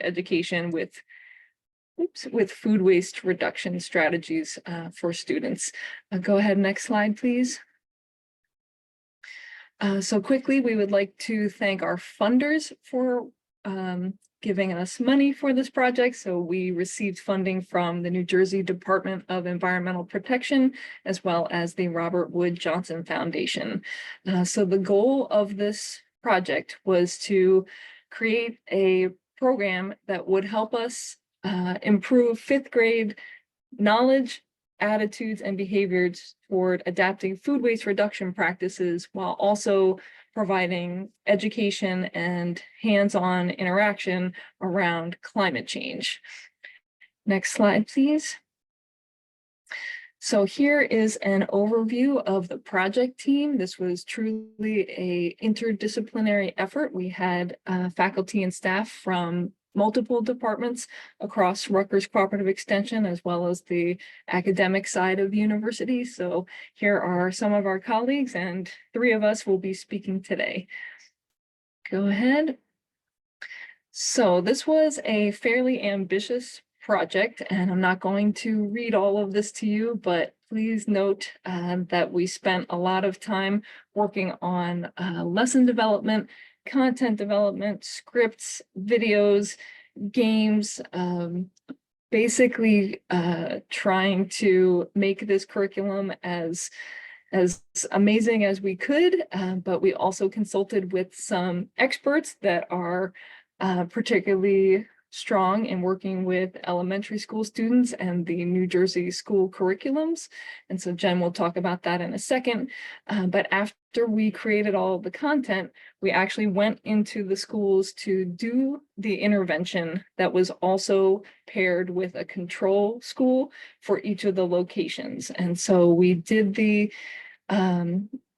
education with food waste reduction strategies for students. Go ahead, next slide, please. So quickly, we would like to thank our funders for giving us money for this project. So we received funding from the New Jersey Department of Environmental Protection, as well as the Robert Wood Johnson Foundation. So the goal of this project was to create a program that would help us improve fifth grade knowledge, attitudes, and behaviors toward adapting food waste reduction practices, while also providing education and hands-on interaction around climate change. Next slide, please. So here is an overview of the project team. This was truly an interdisciplinary effort. We had faculty and staff from multiple departments across Rutgers Cooperative Extension, as well as the academic side of the university. So here are some of our colleagues, and 3 of us will be speaking today. Go ahead. So this was a fairly ambitious project, and I'm not going to read all of this to you, but please note that we spent a lot of time working on lesson development, content development, scripts, videos, games, basically trying to make this curriculum as amazing as we could, but we also consulted with some experts that are particularly strong in working with elementary school students and the New Jersey school curriculums. And so Jen will talk about that in a second. But after we created all of the content, we actually went into the schools to do the intervention that was also paired with a control school for each of the locations. And so we did the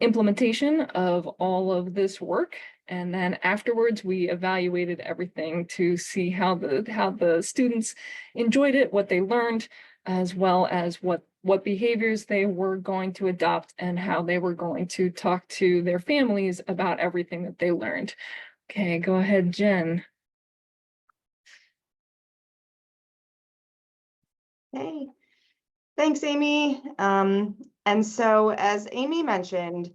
implementation of all of this work. And then afterwards, we evaluated everything to see how the students enjoyed it, what they learned, as well as what behaviors they were going to adopt and how they were going to talk to their families about everything that they learned. Okay, go ahead, Jen. Hey, thanks, Amy. And so as Amy mentioned,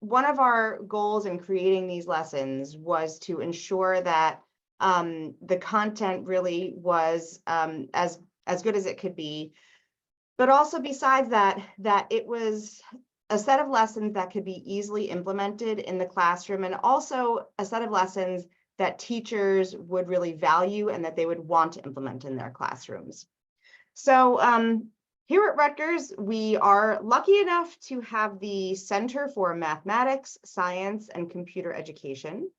one of our goals in creating these lessons was to ensure that the content really was as good as it could be, but also besides that it was a set of lessons that could be easily implemented in the classroom, and also a set of lessons that teachers would really value and that they would want to implement in their classrooms. So here at Rutgers, we are lucky enough to have the Center for Mathematics, Science, and Computer Education.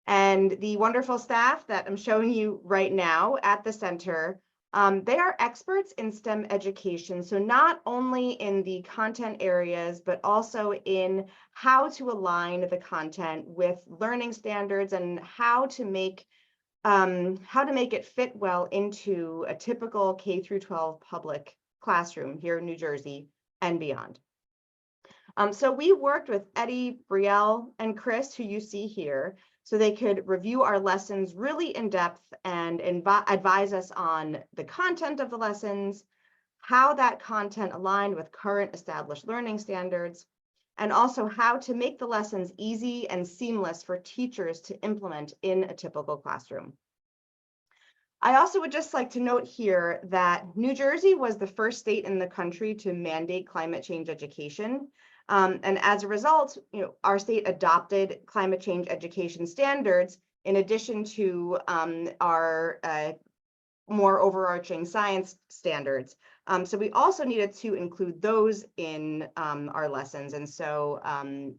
And the wonderful staff that I'm showing you right now at the center, they are experts in STEM education. So not only in the content areas, but also in how to align the content with learning standards and how to make it fit well into a typical K-12 public classroom here in New Jersey and beyond. So we worked with Eddie, Brielle, and Chris, who you see here, so they could review our lessons really in depth and advise us on the content of the lessons, how that content aligned with current established learning standards, and also how to make the lessons easy and seamless for teachers to implement in a typical classroom. I also would just like to note here that New Jersey was the first state in the country to mandate climate change education. And as a result, our state adopted climate change education standards in addition to our more overarching science standards. So we also needed to include those in our lessons. And so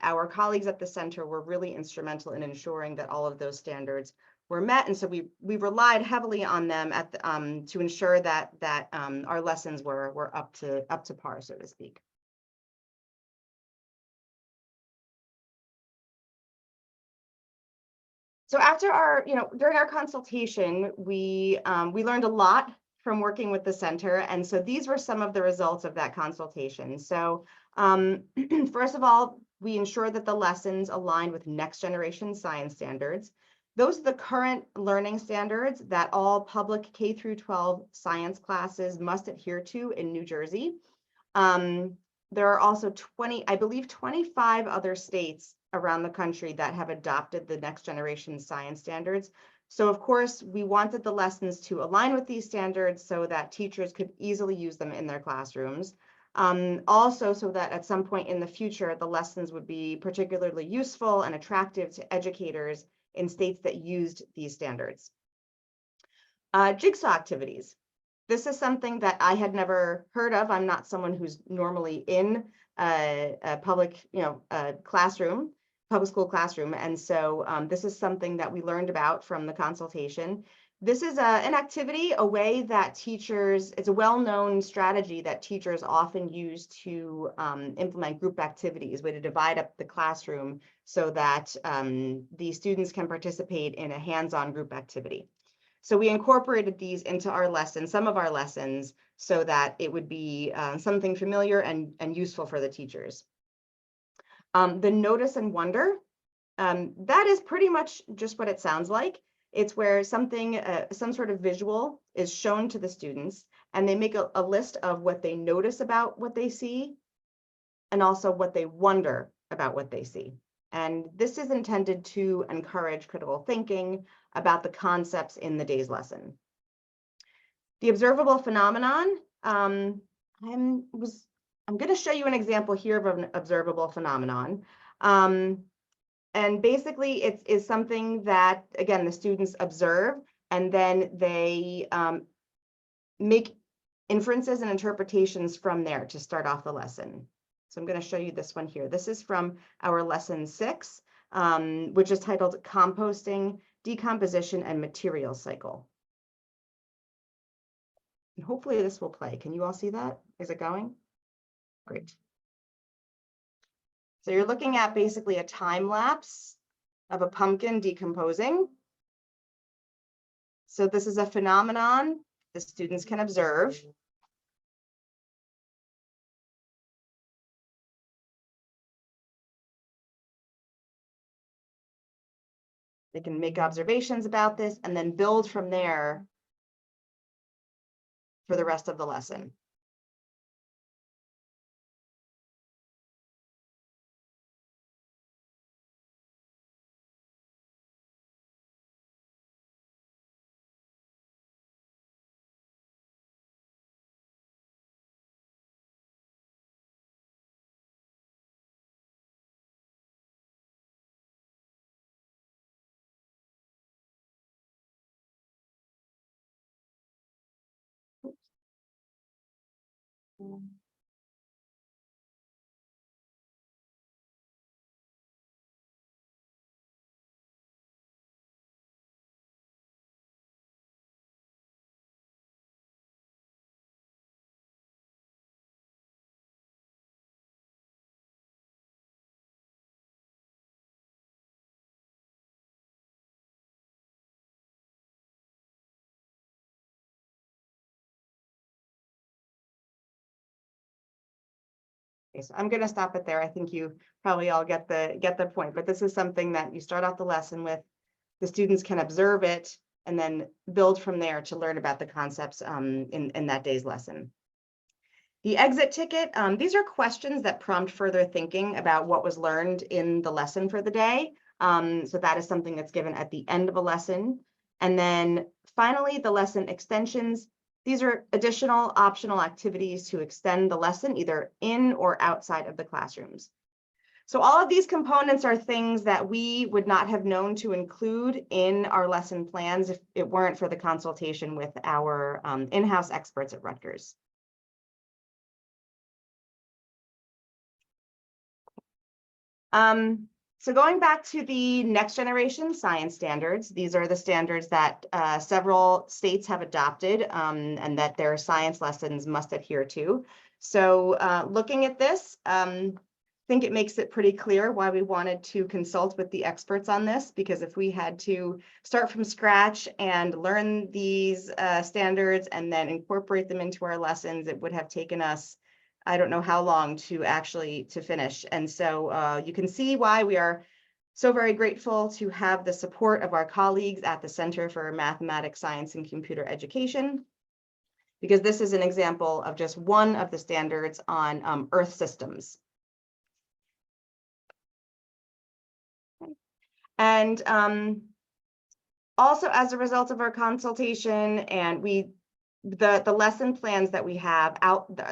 our colleagues at the center were really instrumental in ensuring that all of those standards were met. And so we relied heavily on them to ensure that our lessons were up to par, so to speak. So after during our consultation, we learned a lot from working with the center. And so these were some of the results of that consultation. So first of all, we ensured that the lessons aligned with next generation science standards. Those are the current learning standards that all public K through 12 science classes must adhere to in New Jersey. There are also 25 other states around the country that have adopted the next generation science standards. So of course, we wanted the lessons to align with these standards so that teachers could easily use them in their classrooms. Also, so that at some point in the future, the lessons would be particularly useful and attractive to educators in states that used these standards. Jigsaw activities. This is something that I had never heard of. I'm not someone who's normally in a public, classroom, public school classroom. And so this is something that we learned about from the consultation. This is an activity, a way that teachers, it's a well-known strategy that teachers often use to implement group activities, way to divide up the classroom so that the students can participate in a hands-on group activity. So we incorporated these into our lessons, some of our lessons, so that it would be something familiar and useful for the teachers. The notice and wonder, that is pretty much just what it sounds like. It's where something, some sort of visual is shown to the students, and they make a list of what they notice about what they see, and also what they wonder about what they see. And this is intended to encourage critical thinking about the concepts in the day's lesson. The observable phenomenon, I'm going to show you an example here of an observable phenomenon. And basically, it is something that, again, the students observe, and then they make inferences and interpretations from there to start off the lesson. So I'm going to show you this one here. This is from our lesson 6, which is titled Composting, Decomposition, and Material Cycle. And hopefully this will play. Can you all see that? Is it going? Great. So you're looking at basically a time lapse of a pumpkin decomposing. So this is a phenomenon the students can observe. They can make observations about this and then build from there for the rest of the lesson. Okay, so I'm going to stop it there. I think you probably all get the point, but this is something that you start off the lesson with. The students can observe it and then build from there to learn about the concepts in that day's lesson. The exit ticket, these are questions that prompt further thinking about what was learned in the lesson for the day. So that is something that's given at the end of a lesson. And then finally, the lesson extensions. These are additional optional activities to extend the lesson either in or outside of the classrooms. So all of these components are things that we would not have known to include in our lesson plans if it weren't for the consultation with our in-house experts at Rutgers. So going back to the next generation science standards, these are the standards that several states have adopted and that their science lessons must adhere to. So looking at this, I think it makes it pretty clear why we wanted to consult with the experts on this, because if we had to start from scratch and learn these standards and then incorporate them into our lessons, it would have taken us I don't know how long to finish. And so you can see why we are So very grateful to have the support of our colleagues at the Center for Mathematics, Science, and Computer Education, because this is an example of just one of the standards on Earth systems. And also, as a result of our consultation, and the lesson plans that we have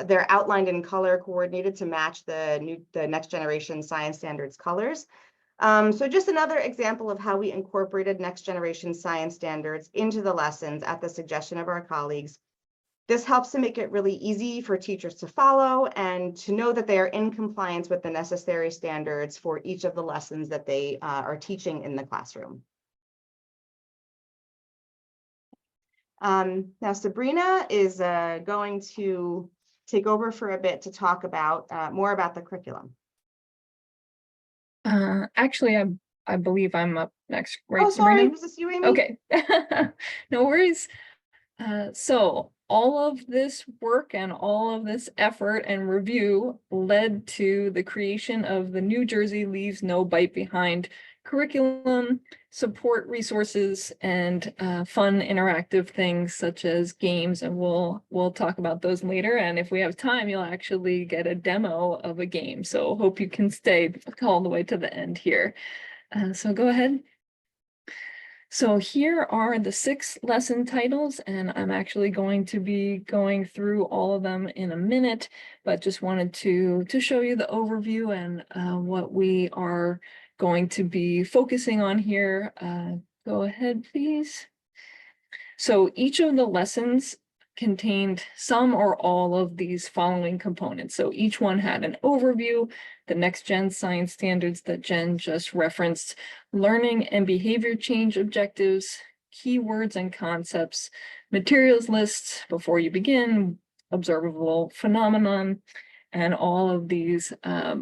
they're outlined in color coordinated to match the next generation science standards colors. So just another example of how we incorporated next generation science standards into the lessons at the suggestion of our colleagues. This helps to make it really easy for teachers to follow and to know that they are in compliance with the necessary standards for each of the lessons that they are teaching in the classroom. Now Sabrina is going to take over for a bit to talk about more about the curriculum. Actually, I believe I'm up next, right? Oh, sorry, Sabrina? was this you, Amy? Okay, no worries. So all of this work and all of this effort and review led to the creation of the New Jersey Leaves No Bite Behind curriculum, support resources, and fun interactive things such as games, and we'll talk about those later. And if we have time, you'll actually get a demo of a game. So hope you can stay all the way to the end here. So go ahead. So here are the 6 lesson titles, and I'm actually going to be going through all of them in a minute, but just wanted to show you the overview and what we are going to be focusing on here. Go ahead, please. So each of the lessons contained some or all of these following components. So each one had an overview, the next gen science standards that Jen just referenced, learning and behavior change objectives, keywords and concepts, materials lists before you begin, observable phenomenon, and all of these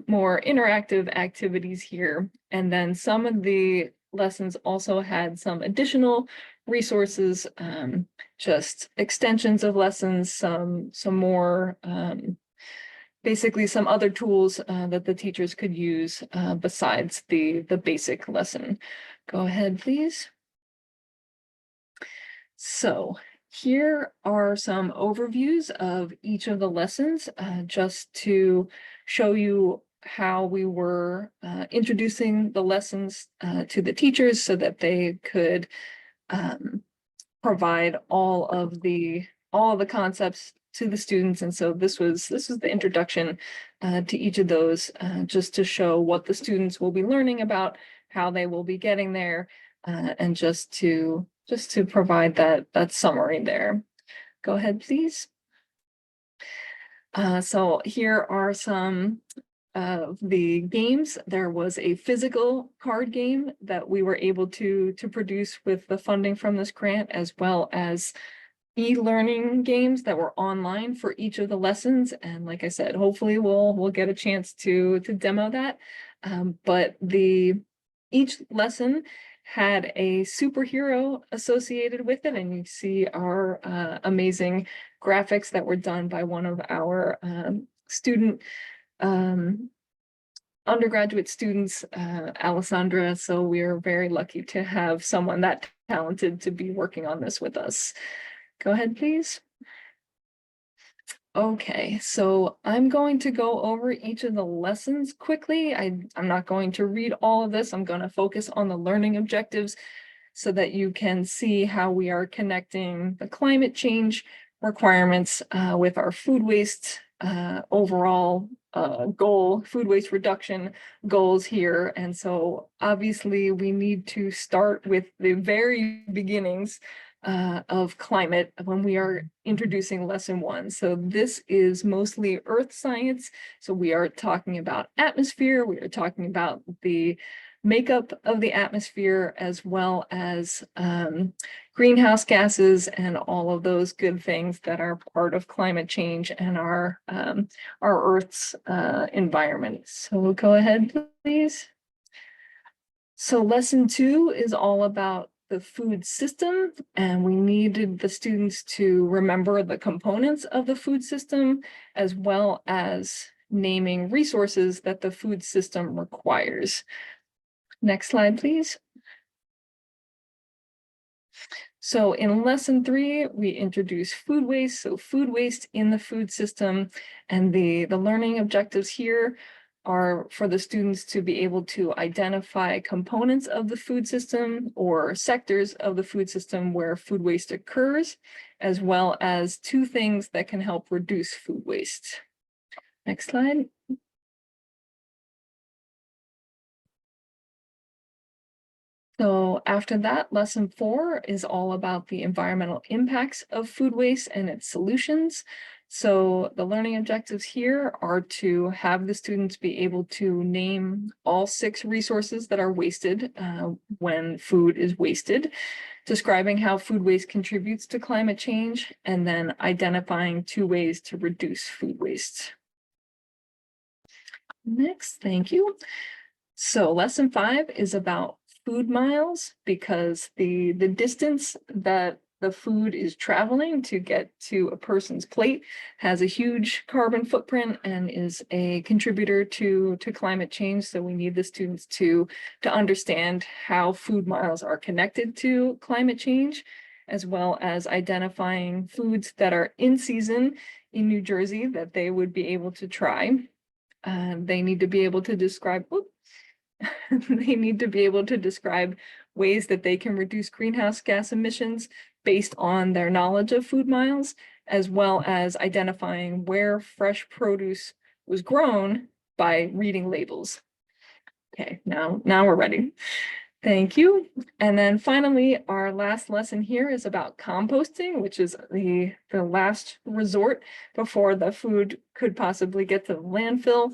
more interactive activities here. And then some of the lessons also had some additional resources, just extensions of lessons, some more, basically some other tools that the teachers could use besides the basic lesson. Go ahead, please. So here are some overviews of each of the lessons, just to show you how we were introducing the lessons to the teachers so that they could provide all of the concepts to the students. And so this was the introduction to each of those, just to show what the students will be learning about, how they will be getting there, and just to provide that summary there. Go ahead, please. So here are some of the games. There was a physical card game that we were able to produce with the funding from this grant, as well as e-learning games that were online for each of the lessons. And like I said, hopefully we'll get a chance to demo that. But each lesson had a superhero associated with it, and you see our amazing graphics that were done by one of our undergraduate students, Alessandra. So we are very lucky to have someone that talented to be working on this with us. Go ahead, please. Okay, so I'm going to go over each of the lessons quickly. I'm not going to read all of this. I'm going to focus on the learning objectives so that you can see how we are connecting the climate change requirements with our food waste overall goal, food waste reduction goals here. And so obviously we need to start with the very beginnings of climate when we are introducing lesson 1. So this is mostly earth science. So we are talking about atmosphere, we are talking about the makeup of the atmosphere, as well as greenhouse gases and all of those good things that are part of climate change and our Earth's environment. So go ahead, please. So lesson 2 is all about the food system, and we needed the students to remember the components of the food system, as well as naming resources that the food system requires. Next slide, please. So in lesson 3, we introduce food waste. So food waste in the food system, and the learning objectives here are for the students to be able to identify components of the food system or sectors of the food system where food waste occurs, as well as 2 things that can help reduce food waste. Next slide. So after that, lesson 4 is all about the environmental impacts of food waste and its solutions. So the learning objectives here are to have the students be able to name all 6 resources that are wasted when food is wasted, describing how food waste contributes to climate change, and then identifying 2 ways to reduce food waste. Next, thank you. So lesson 5 is about food miles, because the distance that the food is traveling to get to a person's plate has a huge carbon footprint and is a contributor to climate change. So we need the students to understand how food miles are connected to climate change, as well as identifying foods that are in season in New Jersey that they would be able to try. They need to be able to describe, they need to be able to describe ways that they can reduce greenhouse gas emissions based on their knowledge of food miles, as well as identifying where fresh produce was grown by reading labels. Okay, now we're ready. Thank you. And then finally, our last lesson here is about composting, which is the last resort before the food could possibly get to the landfill.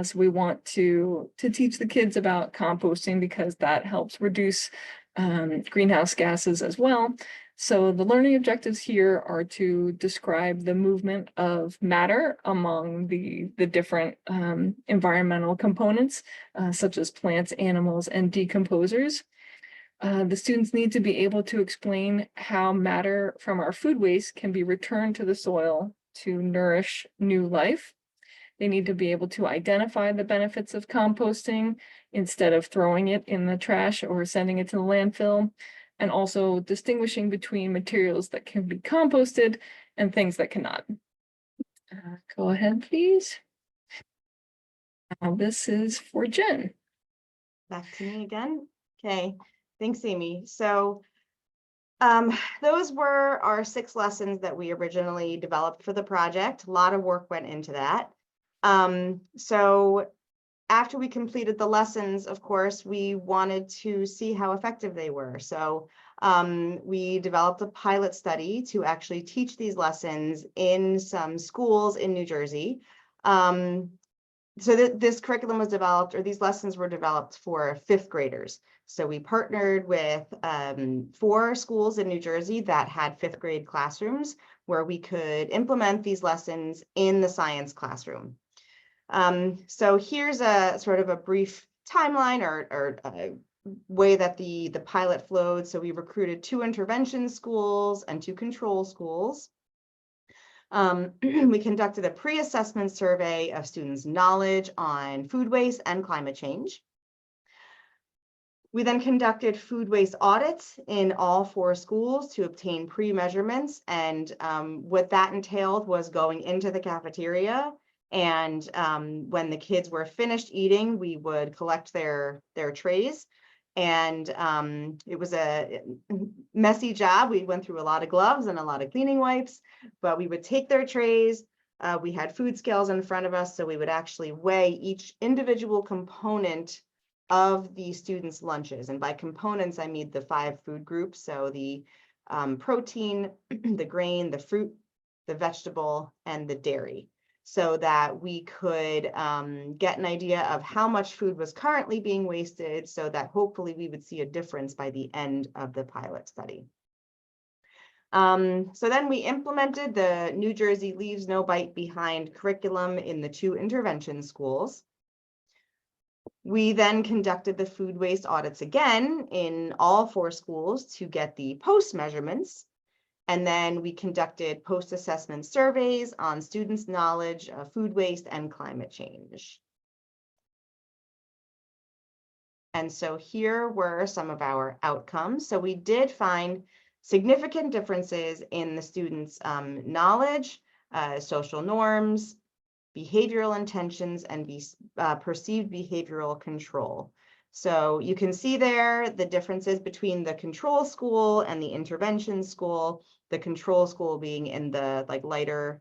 So we want to teach the kids about composting because that helps reduce greenhouse gases as well. So the learning objectives here are to describe the movement of matter among the different environmental components, such as plants, animals, and decomposers. The students need to be able to explain how matter from our food waste can be returned to the soil to nourish new life. They need to be able to identify the benefits of composting instead of throwing it in the trash or sending it to the landfill, and also distinguishing between materials that can be composted and things that cannot. Go ahead, please. Now this is for Jen. Back to me again. Okay, thanks, Amy. So those were our 6 lessons that we originally developed for the project. A lot of work went into that. So after we completed the lessons, of course, we wanted to see how effective they were. So we developed a pilot study to actually teach these lessons in some schools in New Jersey. So this curriculum was developed, or these lessons were developed for 5th graders. So we partnered with 4 schools in New Jersey that had 5th grade classrooms where we could implement these lessons in the science classroom. So here's a sort of a brief timeline or way that the pilot flowed. So we recruited 2 intervention schools and 2 control schools. We conducted a pre-assessment survey of students' knowledge on food waste and climate change. We then conducted food waste audits in all 4 schools to obtain pre-measurements. And what that entailed was going into the cafeteria. And when the kids were finished eating, we would collect their trays. And it was a messy job. We went through a lot of gloves and a lot of cleaning wipes, but we would take their trays. We had food scales in front of us, so we would actually weigh each individual component of the students' lunches. And by components, I mean the 5 food groups. So the protein, the grain, the fruit, the vegetable, and the dairy, so that we could get an idea of how much food was currently being wasted, so that hopefully we would see a difference by the end of the pilot study. So then we implemented the New Jersey Leaves No Bite Behind curriculum in the 2 intervention schools. We then conducted the food waste audits again in all 4 schools to get the post measurements. And then we conducted post-assessment surveys on students' knowledge of food waste and climate change. And so here were some of our outcomes. So we did find significant differences in the students' knowledge, social norms, behavioral intentions, and perceived behavioral control. So you can see there the differences between the control school and the intervention school, the control school being in the lighter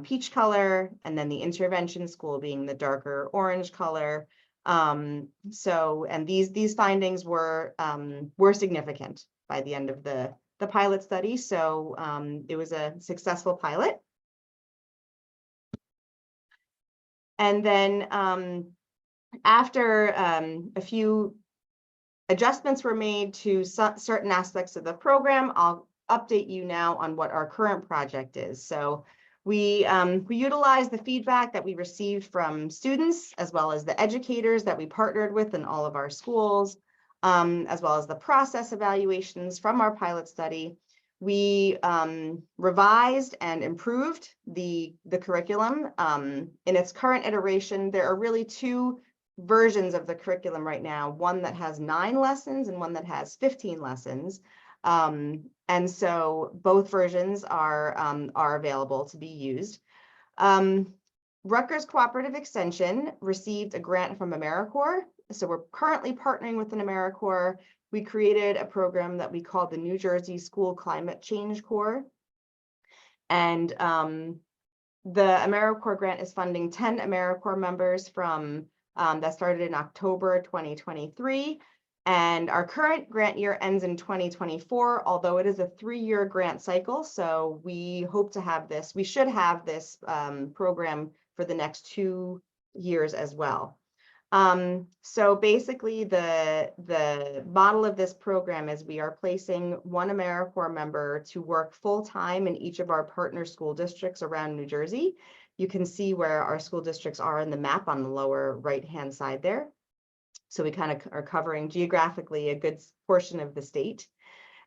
peach color, and then the intervention school being the darker orange color. And these findings were significant by the end of the pilot study. So it was a successful pilot. And then after a few adjustments were made to certain aspects of the program, I'll update you now on what our current project is. So we utilized the feedback that we received from students, as well as the educators that we partnered with in all of our schools, as well as the process evaluations from our pilot study. We revised and improved the curriculum. In its current iteration, there are really two versions of the curriculum right now, one that has 9 lessons and one that has 15 lessons. And so both versions are available to be used. Rutgers Cooperative Extension received a grant from AmeriCorps. So we're currently partnering with an AmeriCorps. We created a program that we called the New Jersey School Climate Change Corps. And the AmeriCorps grant is funding 10 AmeriCorps members from that started in October 2023. And our current grant year ends in 2024, although it is a 3-year grant cycle. So we hope to have this, we should have this program for the next 2 years as well. So basically the model of this program is we are placing one AmeriCorps member to work full-time in each of our partner school districts around New Jersey. You can see where our school districts are in the map on the lower right-hand side there. So we kind of are covering geographically a good portion of the state.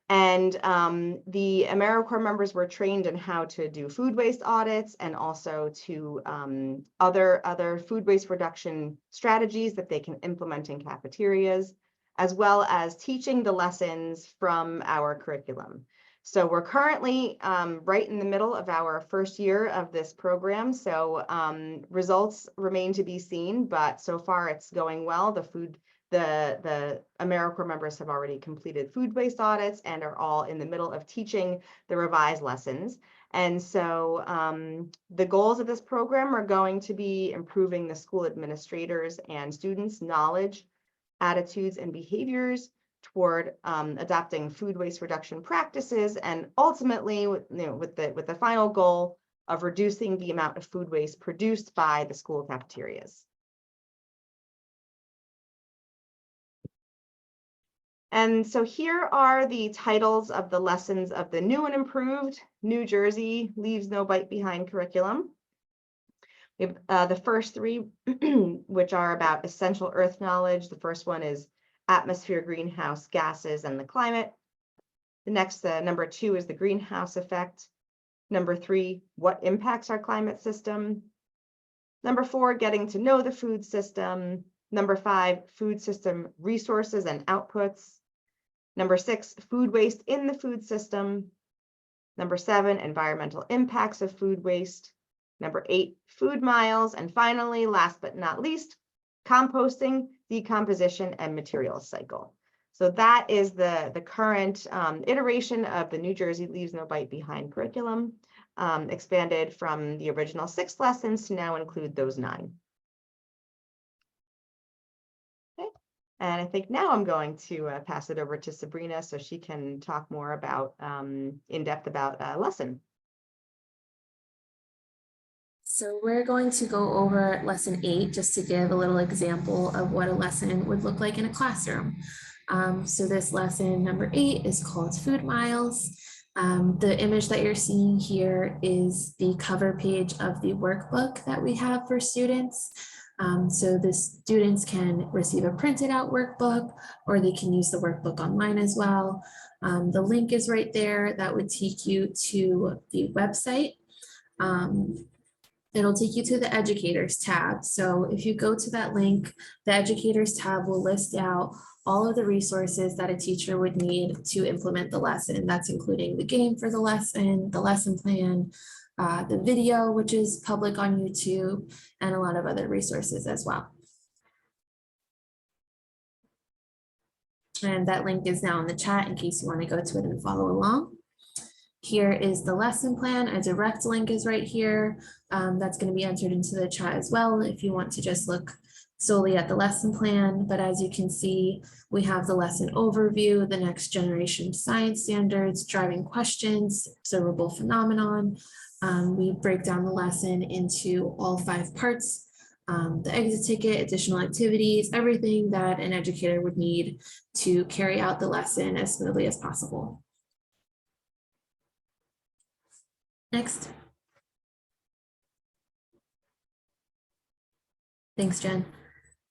And the AmeriCorps members were trained in how to do food waste audits and also to other food waste reduction strategies that they can implement in cafeterias, as well as teaching the lessons from our curriculum. So we're currently right in the middle of our first year of this program. So results remain to be seen, but so far it's going well. The AmeriCorps members have already completed food waste audits and are all in the middle of teaching the revised lessons. And so the goals of this program are going to be improving the school administrators and students' knowledge, attitudes, and behaviors toward adopting food waste reduction practices, and ultimately, with the final goal of reducing the amount of food waste produced by the school cafeterias. And so here are the titles of the lessons of the new and improved New Jersey Leaves No Bite Behind curriculum. We have the first 3, which are about essential earth knowledge. The first one is atmosphere, greenhouse gases, and the climate. The next, number 2, is the greenhouse effect. Number 3, what impacts our climate system. Number 4, getting to know the food system. Number 5, food system resources and outputs. Number 6, food waste in the food system. Number 7, environmental impacts of food waste. Number 8, food miles. And finally, last but not least, composting, decomposition, and materials cycle. So that is the current iteration of the New Jersey Leaves No Bite Behind curriculum, expanded from the original 6 lessons to now include those 9. Okay. And I think now I'm going to pass it over to Sabrina so she can talk more about in depth about lesson. So we're going to go over lesson 8 just to give a little example of what a lesson would look like in a classroom. So this lesson number 8 is called Food Miles. The image that you're seeing here is the cover page of the workbook that we have for students. So the students can receive a printed out workbook, or they can use the workbook online as well. The link is right there. That would take you to the website. it'll take you to the educators tab. So if you go to that link, the educators tab will list out all of the resources that a teacher would need to implement the lesson. That's including the game for the lesson plan, the video, which is public on YouTube, and a lot of other resources as well. And that link is now in the chat in case you want to go to it and follow along. Here is the lesson plan. A direct link is right here. That's going to be entered into the chat as well if you want to just look solely at the lesson plan. But as you can see, we have the lesson overview, the next generation science standards, driving questions, observable phenomenon. We break down the lesson into all 5 parts, the exit ticket, additional activities, everything that an educator would need to carry out the lesson as smoothly as possible. Next. Thanks, Jen.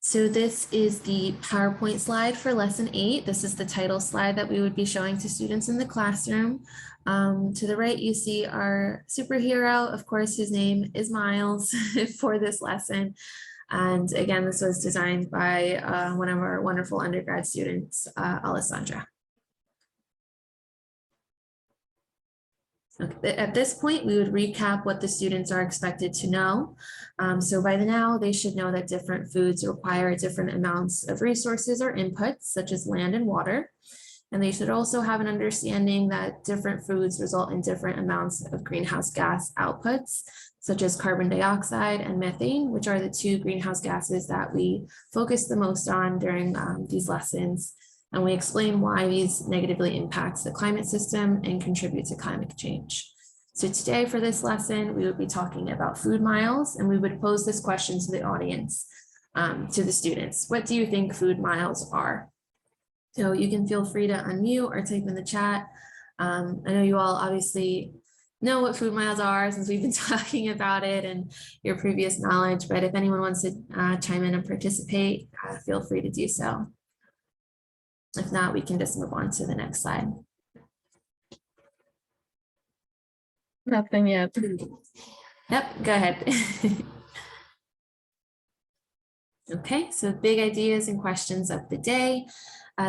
So this is the PowerPoint slide for lesson 8. This is the title slide that we would be showing to students in the classroom. To the right, you see our superhero. Of course, his name is Miles for this lesson. And again, this was designed by one of our wonderful undergrad students, Alessandra. Okay. At this point, we would recap what the students are expected to know. So by now, they should know that different foods require different amounts of resources or inputs, such as land and water. And they should also have an understanding that different foods result in different amounts of greenhouse gas outputs, such as carbon dioxide and methane, which are the 2 greenhouse gases that we focus the most on during these lessons. And we explain why these negatively impacts the climate system and contribute to climate change. So today for this lesson, we would be talking about food miles, and we would pose this question to the audience, to the students. What do you think food miles are? So you can feel free to unmute or type in the chat. I know you all obviously know what food miles are since we've been talking about it and your previous knowledge, but if anyone wants to chime in and participate, feel free to do so. If not, we can just move on to the next slide. Nothing yet. Yep, go ahead. Okay, so big ideas and questions of the day.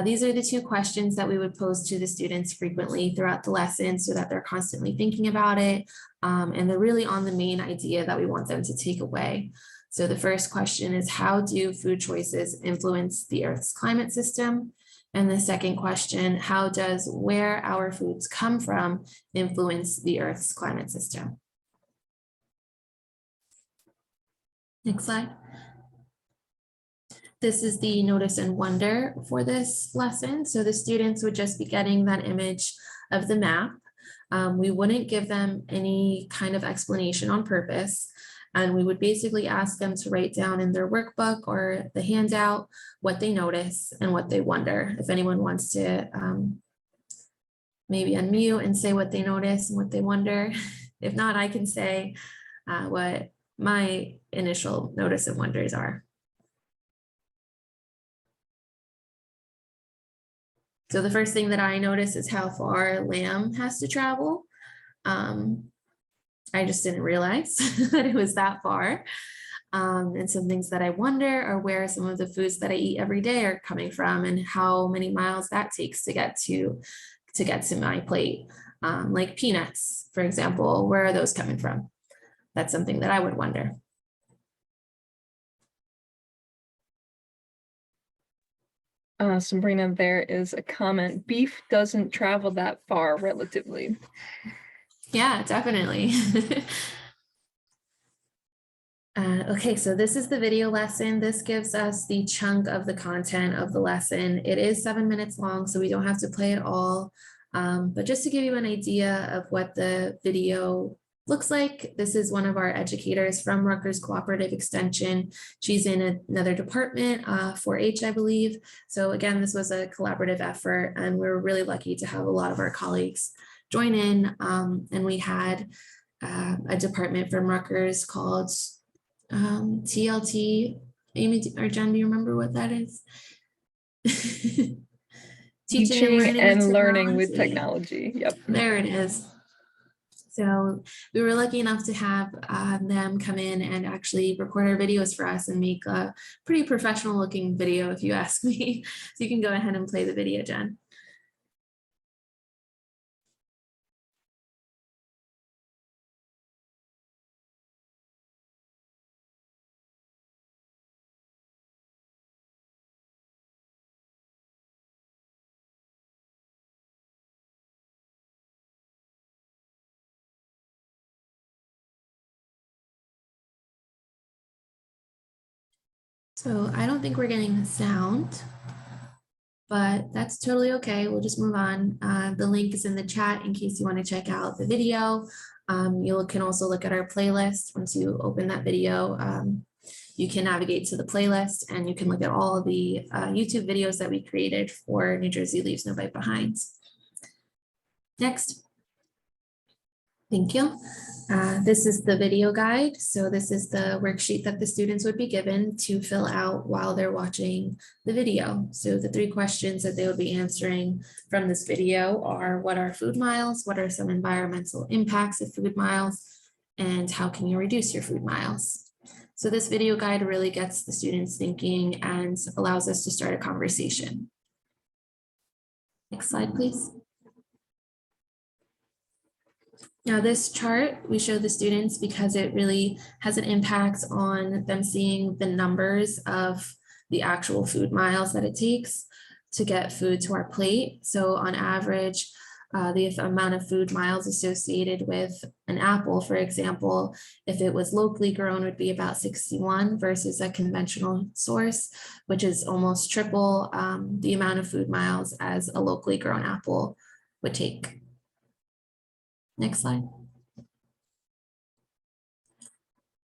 These are the 2 questions that we would pose to the students frequently throughout the lesson so that they're constantly thinking about it. And they're really on the main idea that we want them to take away. So the first question is, how do food choices influence the Earth's climate system? And the second question, how does where our foods come from influence the Earth's climate system? Next slide. This is the notice and wonder for this lesson. So the students would just be getting that image of the map. We wouldn't give them any kind of explanation on purpose. And we would basically ask them to write down in their workbook or the handout what they notice and what they wonder. If anyone wants to maybe unmute and say what they notice and what they wonder. If not, I can say what my initial notice and wonders are. So the first thing that I notice is how far lamb has to travel. I just didn't realize that it was that far. And some things that I wonder are where some of the foods that I eat every day are coming from and how many miles that takes to get to my plate. Like peanuts, for example, where are those coming from? That's something that I would wonder. Sabrina, there is a comment. Beef doesn't travel that far relatively. Yeah, definitely. Okay, so this is the video lesson. This gives us the chunk of the content of the lesson. It is 7 minutes long, so we don't have to play it all. But just to give you an idea of what the video looks like, this is one of our educators from Rutgers Cooperative Extension. She's in another department, 4-H, I believe. So again, this was a collaborative effort, and we're really lucky to have a lot of our colleagues join in. And we had a department from Rutgers called TLT. Amy or Jen, do you remember what that is? Teaching and learning with technology. technology. Yep. There it is. So we were lucky enough to have them come in and actually record our videos for us and make a pretty professional looking video, if you ask me. So you can go ahead and play the video, Jen. So I don't think we're getting the sound, but that's totally okay. We'll just move on. The link is in the chat in case you want to check out the video. You can also look at our playlist. Once you open that video, you can navigate to the playlist and you can look at all the YouTube videos that we created for New Jersey Leaves No Bite Behinds. Next. Thank you. This is the video guide. So this is the worksheet that the students would be given to fill out while they're watching the video. So the 3 questions that they would be answering from this video are: what are food miles? What are some environmental impacts of food miles? And how can you reduce your food miles? So this video guide really gets the students thinking and allows us to start a conversation. Next slide, please. Now this chart we show the students because it really has an impact on them seeing the numbers of the actual food miles that it takes to get food to our plate. So on average, the amount of food miles associated with an apple, for example, if it was locally grown, would be about 61 versus a conventional source, which is almost triple the amount of food miles as a locally grown apple would take. Next slide.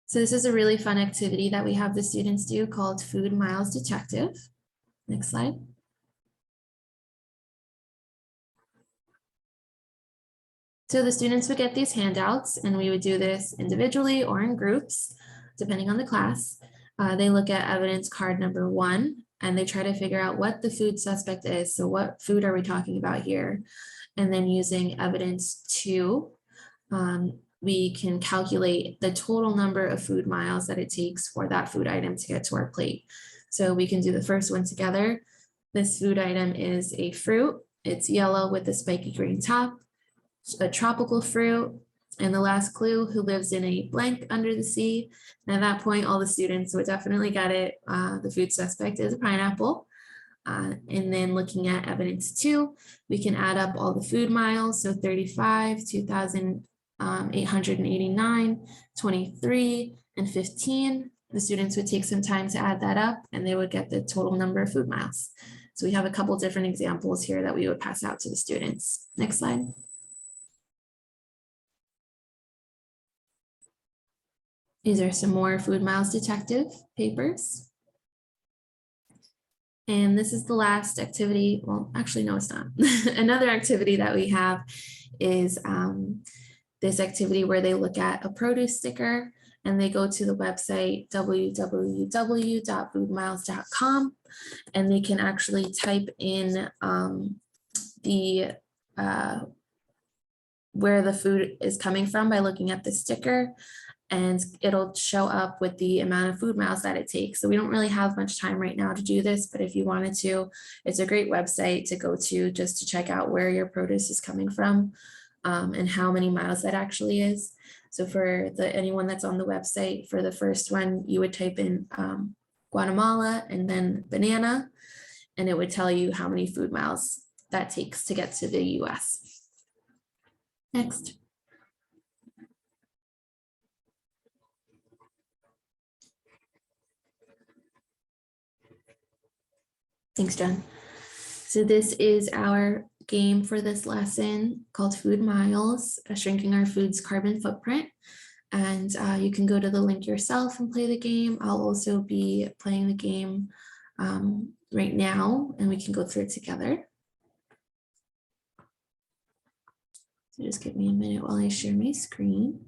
So this is a really fun activity that we have the students do called Food Miles Detective. Next slide. So the students would get these handouts and we would do this individually or in groups, depending on the class. They look at evidence card number 1 and they try to figure out what the food suspect is. So what food are we talking about here? And then using evidence 2, we can calculate the total number of food miles that it takes for that food item to get to our plate. So we can do the first one together. This food item is a fruit. It's yellow with a spiky green top, a tropical fruit. And the last clue, who lives in a blank under the sea. And at that point, all the students would definitely get it. The food suspect is a pineapple. And then looking at evidence 2, we can add up all the food miles. So 35, 2,889, 23, and 15. The students would take some time to add that up and they would get the total number of food miles. So we have a couple different examples here that we would pass out to the students. Next slide. These are some more Food Miles Detective papers. And this is the last activity. Well, actually, no, it's not. Another activity that we have is this activity where they look at a produce sticker and they go to the website www.foodmiles.com and they can actually type in where the food is coming from by looking at the sticker, and it'll show up with the amount of food miles that it takes. So we don't really have much time right now to do this, but if you wanted to, it's a great website to go to just to check out where your produce is coming from and how many miles that actually is. So for anyone that's on the website, for the first one, you would type in Guatemala and then banana, and it would tell you how many food miles that takes to get to the US. Next. Thanks, Jen. So this is our game for this lesson called Food Miles, shrinking our food's carbon footprint. And you can go to the link yourself and play the game. I'll also be playing the game right now, and we can go through it together. So just give me a minute while I share my screen.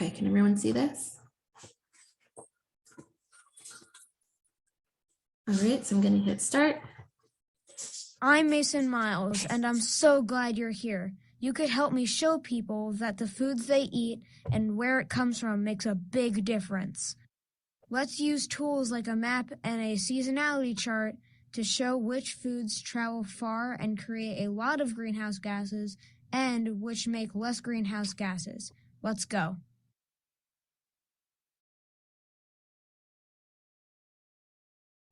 Okay, can everyone see this? All right, so I'm going to hit start. I'm Mason Miles, and I'm so glad you're here. You could help me show people that the foods they eat and where it comes from makes a big difference. Let's use tools like a map and a seasonality chart to show which foods travel far and create a lot of greenhouse gases and which make less greenhouse gases. Let's go.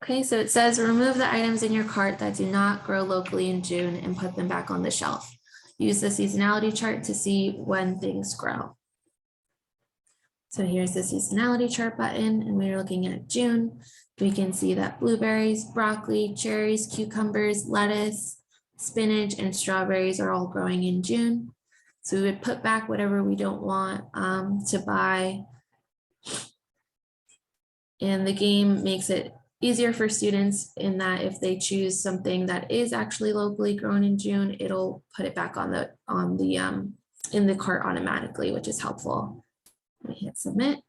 Okay, so it says remove the items in your cart that do not grow locally in June and put them back on the shelf. Use the seasonality chart to see when things grow. So here's the seasonality chart button, and we're looking at June. We can see that blueberries, broccoli, cherries, cucumbers, lettuce, spinach, and strawberries are all growing in June. So we would put back whatever we don't want to buy. And the game makes it easier for students in that if they choose something that is actually locally grown in June, it'll put it back on the in the cart automatically, which is helpful. We hit submit,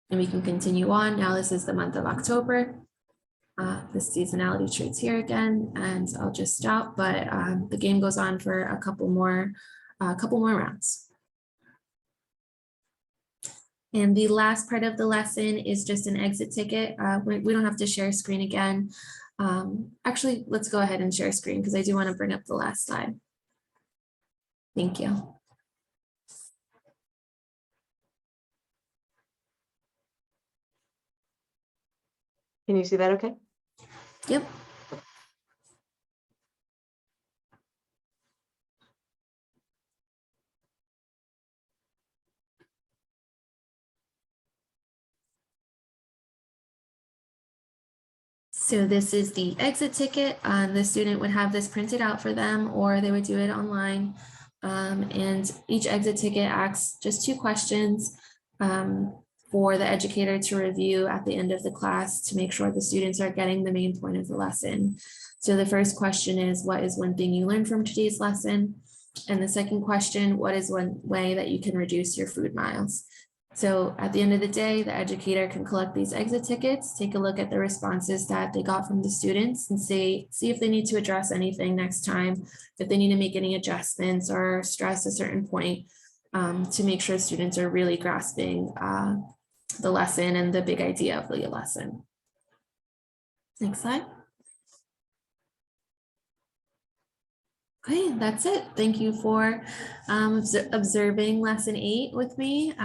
and we can continue on. Now this is the month of October. The seasonality chart's here again, and I'll just stop. But the game goes on for a couple more rounds. And the last part of the lesson is just an exit ticket. We don't have to share screen again. Actually, let's go ahead and share screen because I do want to bring up the last slide. Thank you. Can you see that okay? Yep. So this is the exit ticket. The student would have this printed out for them, or they would do it online. And each exit ticket asks just 2 questions for the educator to review at the end of the class to make sure the students are getting the main point of the lesson. So the first question is, what is one thing you learned from today's lesson? And the second question, what is one way that you can reduce your food miles? So at the end of the day, the educator can collect these exit tickets, take a look at the responses that they got from the students and see if they need to address anything next time, if they need to make any adjustments or stress a certain point to make sure students are really grasping the lesson and the big idea of the lesson. Next slide. Okay, that's it. Thank you for observing lesson 8 with me.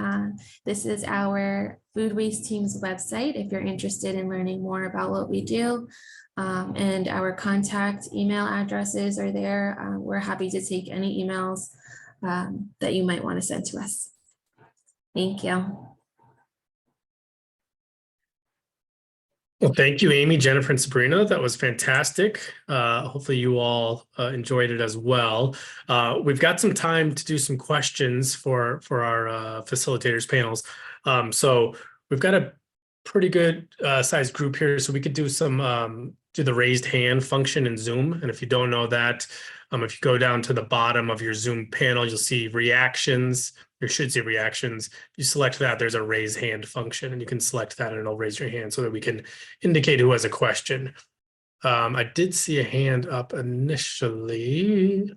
This is our food waste team's website if you're interested in learning more about what we do. And our contact email addresses are there. We're happy to take any emails that you might want to send to us. Thank you. Well, thank you, Amy, Jennifer, and Sabrina. That was fantastic. Hopefully you all enjoyed it as well. We've got some time to do some questions for our facilitators panels. So we've got a pretty good sized group here, so we could do some do the raised hand function in Zoom. And if you don't know that, if you go down to the bottom of your Zoom panel, you'll see reactions. You should see reactions. You select that, there's a raise hand function, and you can select that and it'll raise your hand so that we can indicate who has a question. I did see a hand up initially.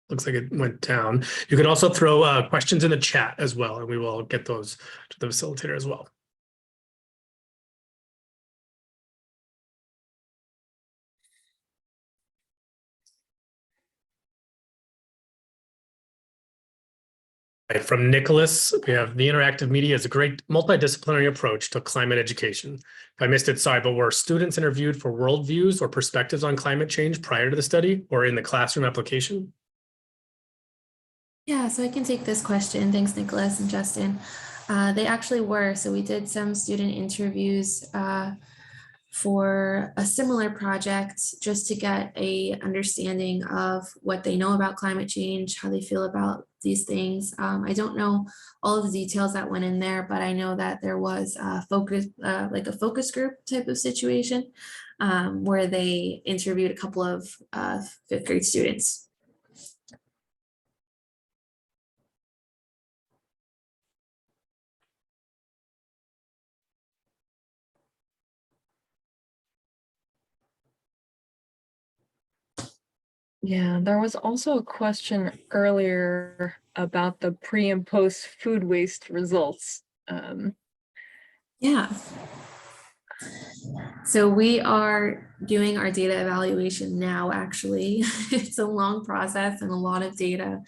Looks like it went down. You can also throw questions in the chat as well, and we will get those to the facilitator as well. From Nicholas, we have the interactive media is a great multidisciplinary approach to climate education. If I missed it, sorry, but were students interviewed for worldviews or perspectives on climate change prior to the study or in the classroom application? Yeah, so I can take this question. Thanks, Nicholas and Justin. They actually were. So we did some student interviews for a similar project just to get a understanding of what they know about climate change, how they feel about these things. I don't know all of the details that went in there, but I know that there was a focus, like a focus group type of situation where they interviewed a couple of 5th grade students. Yeah, there was also a question earlier about the pre and post food waste results. Yeah. So we are doing our data evaluation now, actually. It's a long process and a lot of data.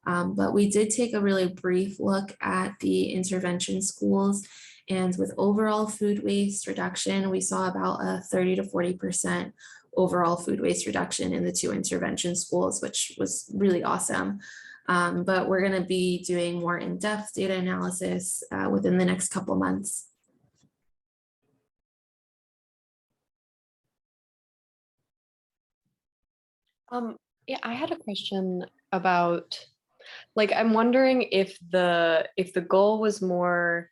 But we did take a really brief look at the intervention schools. And with overall food waste reduction, we saw about a 30 to 40% overall food waste reduction in the 2 intervention schools, which was really awesome. But we're going to be doing more in-depth data analysis within the next couple months. Yeah, I had a question about, like, I'm wondering if the goal was more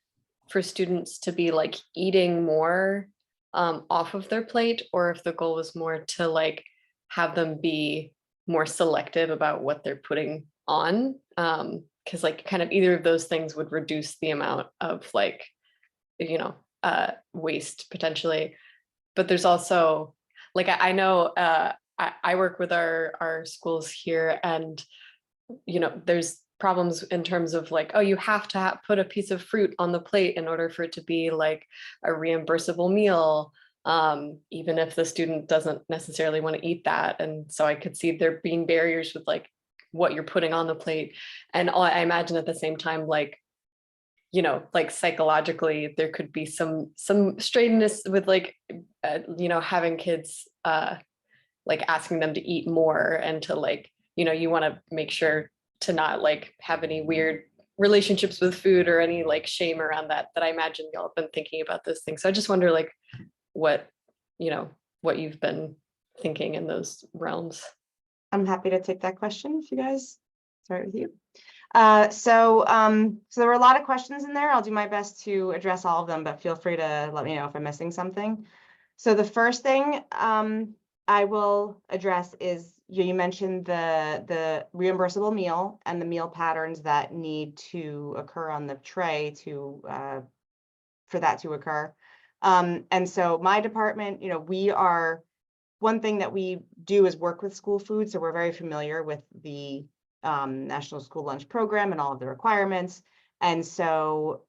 for students to be like eating more off of their plate, or if the goal was more to like have them be more selective about what they're putting on. Because like kind of either of those things would reduce the amount of like, you know, waste potentially. But there's also like I know I work with our schools here, and you know there's problems in terms of like, oh, you have to put a piece of fruit on the plate in order for it to be like a reimbursable meal, even if the student doesn't necessarily want to eat that. And so I could see there being barriers with like what you're putting on the plate. And I imagine at the same time, like, you know, like psychologically there could be some straightness with like you know, having kids like asking them to eat more, and to like, you know, you want to make sure to not like have any weird relationships with food or any like shame around that I imagine y'all have been thinking about those things. So I just wonder like what, you know, what you've been thinking in those realms. I'm happy to take that question if you guys start with you. So there were a lot of questions in there. I'll do my best to address all of them, but feel free to let me know if I'm missing something. So the first thing I will address is you mentioned the reimbursable meal and the meal patterns that need to occur on the tray to for that to occur. And so my department, you know, one thing that we do is work with school food. So we're very familiar with the National School Lunch Program and all of the requirements. And so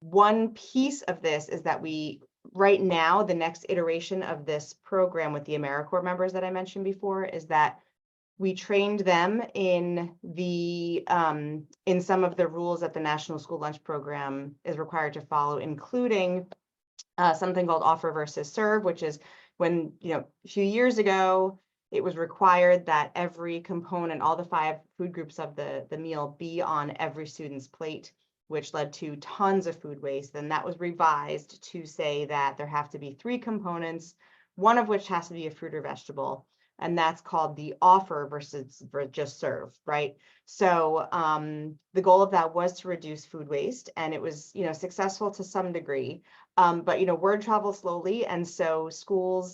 one piece of this is that right now, the next iteration of this program with the AmeriCorps members that I mentioned before is that we trained them in some of the rules that the National School Lunch Program is required to follow, including something called offer versus serve, which is when, you know, a few years ago, it was required that every component, all the 5 food groups of the meal be on every student's plate, which led to tons of food waste. And that was revised to say that there have to be 3 components, one of which has to be a fruit or vegetable. And that's called the offer versus just serve, right? So the goal of that was to reduce food waste, and it was, you know, successful to some degree. But, you know, word travels slowly. And so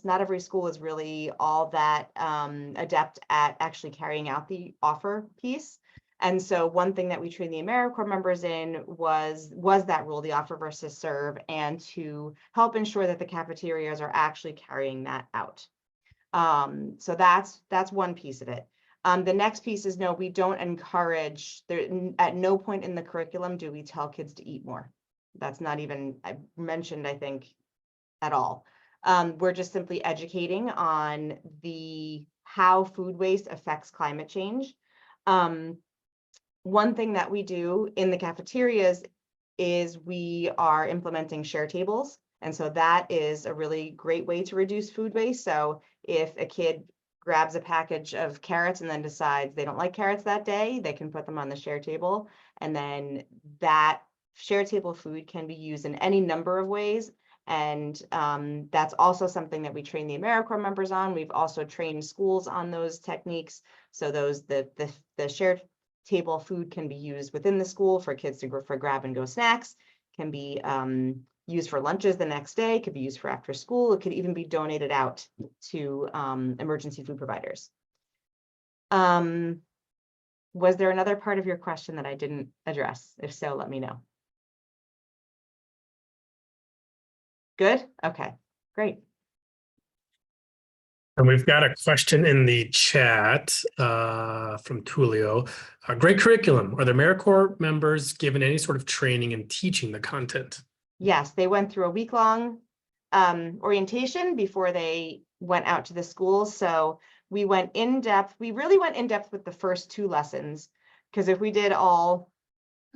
not every school is really all that adept at actually carrying out the offer piece. And so one thing that we trained the AmeriCorps members in was that rule, the offer versus serve, and to help ensure that the cafeterias are actually carrying that out. So that's one piece of it. The next piece is no, we don't encourage, at no point in the curriculum do we tell kids to eat more. That's not even mentioned, I think, at all. We're just simply educating on how food waste affects climate change. One thing that we do in the cafeterias is we are implementing share tables. And so that is a really great way to reduce food waste. So if a kid grabs a package of carrots and then decides they don't like carrots that day, they can put them on the share table. And then that share table food can be used in any number of ways. And that's also something that we train the AmeriCorps members on. We've also trained schools on those techniques. So the share table food can be used within the school for kids to go for grab and go snacks, can be used for lunches the next day, could be used for after school. It could even be donated out to emergency food providers. Was there another part of your question that I didn't address? If so, let me know. Good? Okay, great. And we've got a question in the chat from Tulio. Great curriculum. Are the AmeriCorps members given any sort of training in teaching the content? Yes, they went through a week-long orientation before they went out to the schools. So we went in depth. We really went in depth with the first 2 lessons, because if we did all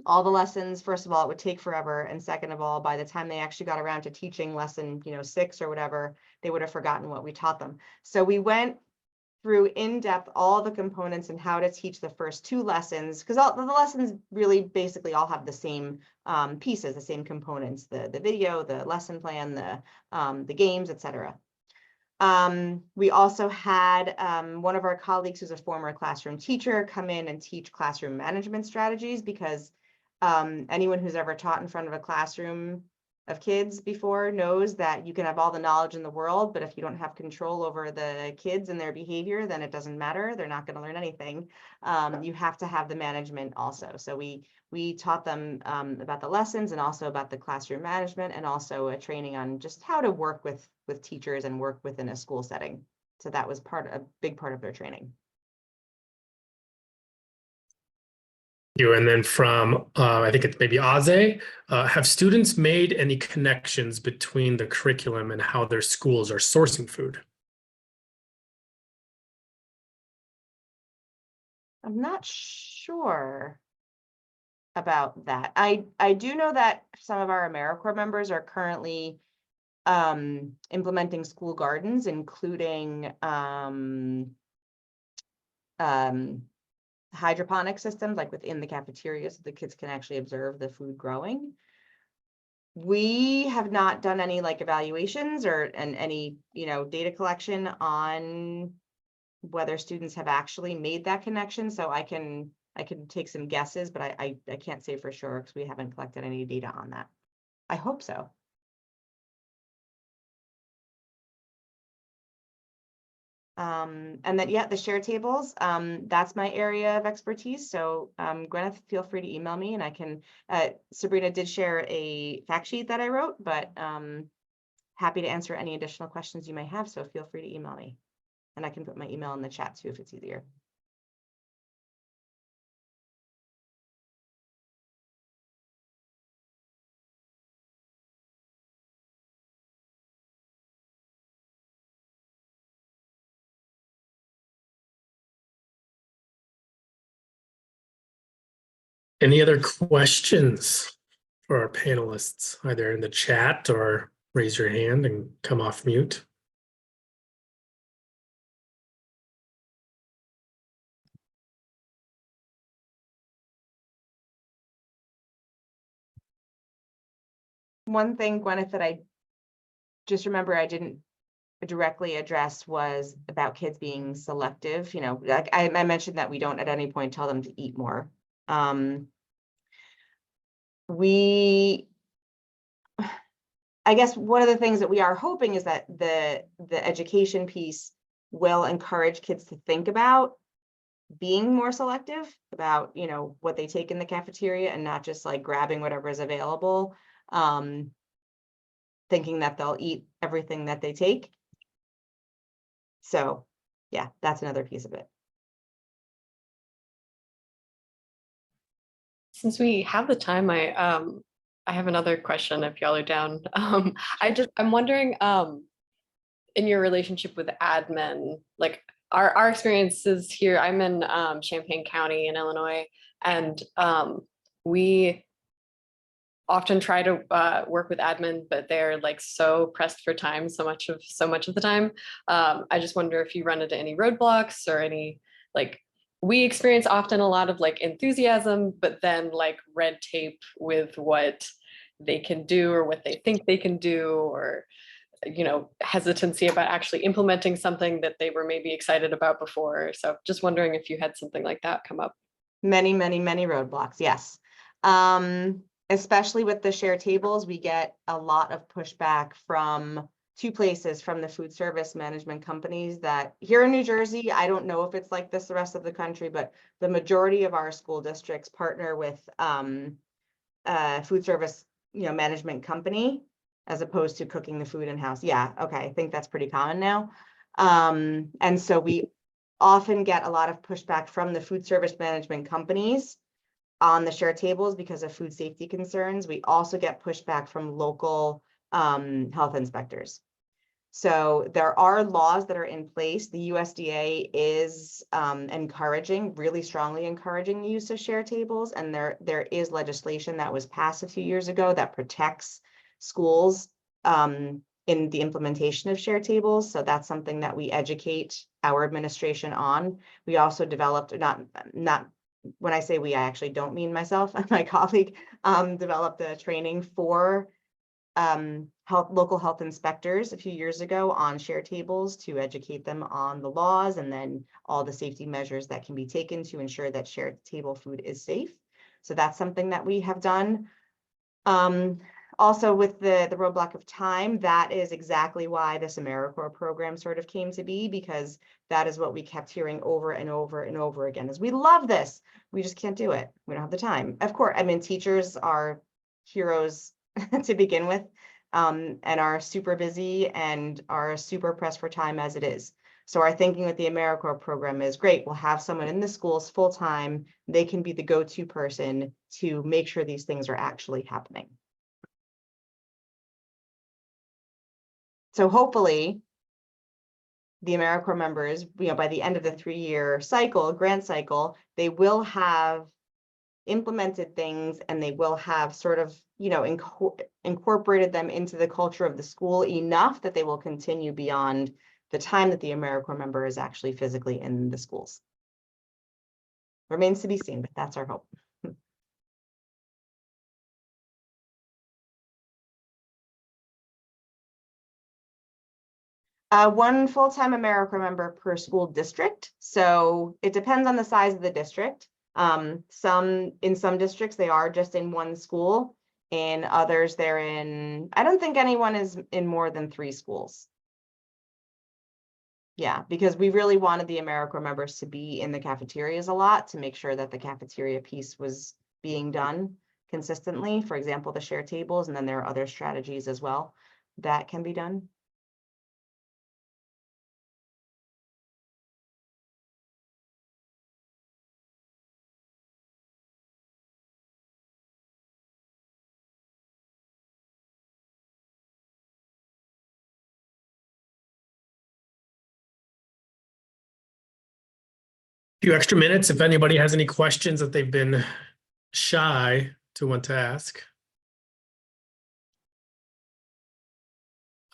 the lessons, first of all, it would take forever. And second of all, by the time they actually got around to teaching lesson, 6 or whatever, they would have forgotten what we taught them. So we went through in depth all the components and how to teach the first 2 lessons, because all the lessons really basically all have the same pieces, the same components, the video, the lesson plan, the games, etc. We also had one of our colleagues who's a former classroom teacher come in and teach classroom management strategies, because anyone who's ever taught in front of a classroom of kids before knows that you can have all the knowledge in the world, but if you don't have control over the kids and their behavior, then it doesn't matter. They're not going to learn anything. You have to have the management also. So we taught them about the lessons and also about the classroom management, and also a training on just how to work with teachers and work within a school setting. So that was a big part of their training. And then from, I think it's maybe Aze, have students made any connections between the curriculum and how their schools are sourcing food? I'm not sure about that. I do know that some of our AmeriCorps members are currently implementing school gardens, including hydroponic systems, like within the cafeteria, so the kids can actually observe the food growing. We have not done any like evaluations and any data collection on whether students have actually made that connection. So I can take some guesses, but I can't say for sure, because we haven't collected any data on that. I hope so. And then, yeah, the share tables, that's my area of expertise. So Gwyneth, feel free to email me, and I can, Sabrina did share a fact sheet that I wrote, but happy to answer any additional questions you may have. So feel free to email me, and I can put my email in the chat too, if it's easier. Any other questions for our panelists, either in the chat or raise your hand and come off mute? One thing, Gwyneth, that I just remember I didn't directly address was about kids being selective. Like I mentioned that we don't at any point tell them to eat more. I guess one of the things that we are hoping is that the education piece will encourage kids to think about being more selective about, what they take in the cafeteria, and not just like grabbing whatever is available, thinking that they'll eat everything that they take. So yeah, that's another piece of it. Since we have the time, I have another question if y'all are down. I'm wondering, in your relationship with admin, like our experiences here, I'm in Champaign County in Illinois, and we often try to work with admin, but they're like so pressed for time so much of the time. I just wonder if you run into any roadblocks or any, like, we experience often a lot of like enthusiasm, but then like red tape with what they can do or what they think they can do, or hesitancy about actually implementing something that they were maybe excited about before. So just wondering if you had something like that come up. Many roadblocks, yes. Especially with the share tables, we get a lot of pushback from 2 places, from the food service management companies that here in New Jersey, I don't know if it's like this the rest of the country, but the majority of our school districts partner with food service, management company, as opposed to cooking the food in-house. Yeah, okay, I think that's pretty common now. And so we often get a lot of pushback from the food service management companies on the share tables because of food safety concerns. We also get pushback from local health inspectors. So there are laws that are in place. The USDA is really strongly encouraging the use of share tables. And there is legislation that was passed a few years ago that protects schools in the implementation of share tables. So that's something that we educate our administration on. We also developed, not when I say we, I actually don't mean myself and my colleague, developed a training for local health inspectors a few years ago on share tables to educate them on the laws and then all the safety measures that can be taken to ensure that shared table food is safe. So that's something that we have done. Also with the roadblock of time, that is exactly why this AmeriCorps program sort of came to be, because that is what we kept hearing over and over and over again is we love this. We just can't do it. We don't have the time. Of course, I mean, teachers are heroes to begin with, and are super busy and are super pressed for time as it is. So our thinking with the AmeriCorps program is great. We'll have someone in the schools full time. They can be the go-to person to make sure these things are actually happening. So hopefully the AmeriCorps members, by the end of the 3-year cycle, grant cycle, they will have implemented things and they will have sort of, incorporated them into the culture of the school enough that they will continue beyond the time that the AmeriCorps member is actually physically in the schools. Remains to be seen, but that's our hope. One full-time AmeriCorps member per school district. So it depends on the size of the district. In some districts, they are just in one school. In others, they're in, I don't think anyone is in more than 3 schools. Yeah, because we really wanted the AmeriCorps members to be in the cafeterias a lot to make sure that the cafeteria piece was being done consistently. For example, the share tables, and then there are other strategies as well that can be done. Few extra minutes if anybody has any questions that they've been shy to want to ask.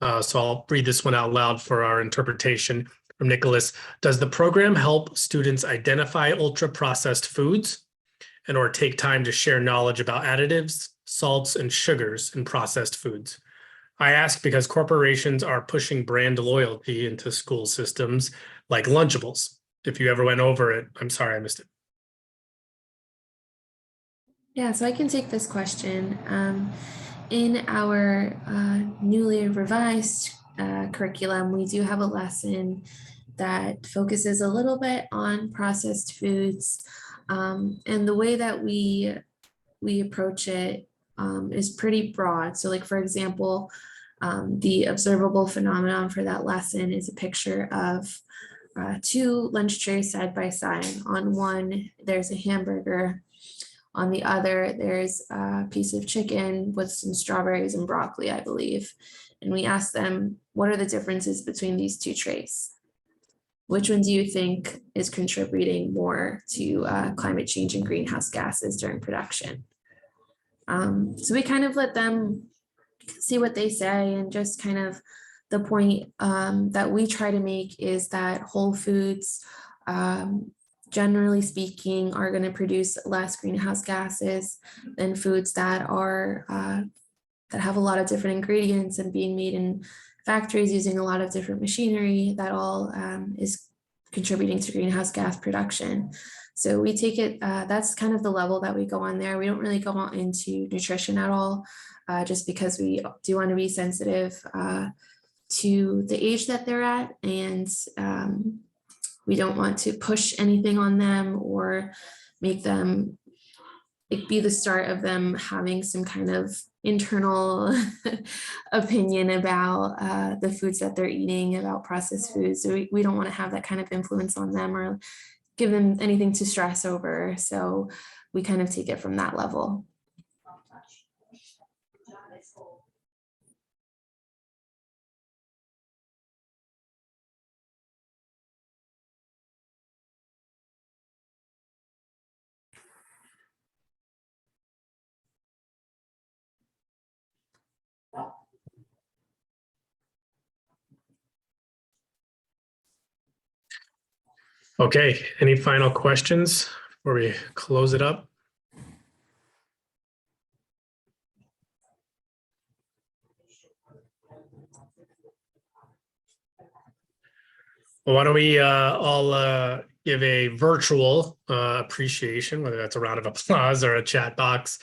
So I'll read this one out loud for our interpretation from Nicholas. Does the program help students identify ultra-processed foods and or take time to share knowledge about additives, salts, and sugars in processed foods? I ask because corporations are pushing brand loyalty into school systems like Lunchables. If you ever went over it, I'm sorry I missed it. Yeah, so I can take this question. In our newly revised curriculum, we do have a lesson that focuses a little bit on processed foods. And the way that we approach it is pretty broad. So like, for example, the observable phenomenon for that lesson is a picture of 2 lunch trays side by side. On one, there's a hamburger. On the other, there's a piece of chicken with some strawberries and broccoli, I believe. And we asked them, what are the differences between these 2 trays? Which one do you think is contributing more to climate change and greenhouse gases during production? So we kind of let them see what they say, and just kind of the point that we try to make is that whole foods, generally speaking, are going to produce less greenhouse gases than foods that are that have a lot of different ingredients and being made in factories using a lot of different machinery. That all is contributing to greenhouse gas production. So we take it, that's kind of the level that we go on there. We don't really go on into nutrition at all, just because we do want to be sensitive to the age that they're at, and we don't want to push anything on them or make them be the start of them having some kind of internal opinion about the foods that they're eating, about processed foods. So we don't want to have that kind of influence on them or give them anything to stress over. So we kind of take it from that level. Okay, any final questions before we close it up? Well, why don't we all give a virtual appreciation, whether that's a round of applause or a chat box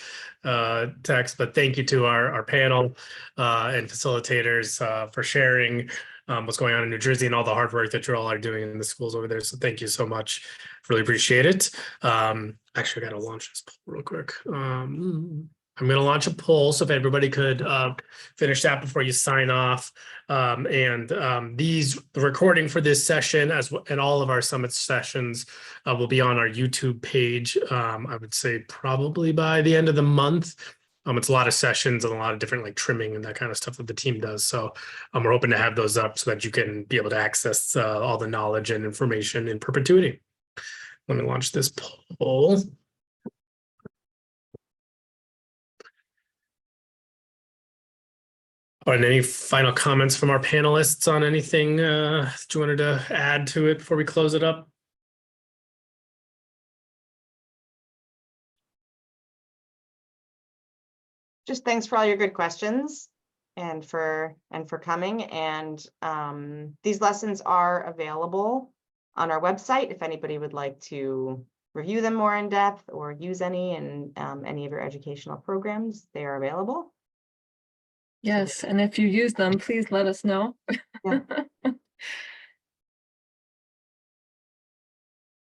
text, but thank you to our panel and facilitators for sharing what's going on in New Jersey and all the hard work that you all are doing in the schools over there. So thank you so much. Really appreciate it. Actually, I got to launch this poll real quick. I'm going to launch a poll, so if everybody could finish that before you sign off. The recording for this session and all of our summit sessions will be on our YouTube page. I would say probably by the end of the month. It's a lot of sessions and a lot of different like trimming and that kind of stuff that the team does. So we're hoping to have those up so that you can be able to access all the knowledge and information in perpetuity. Let me launch this poll. And any final comments from our panelists on anything that you wanted to add to it before we close it up? Just thanks for all your good questions and for coming. And these lessons are available on our website if anybody would like to review them more in depth or use any in any of your educational programs. They are available. Yes, and if you use them, please let us know. Yeah.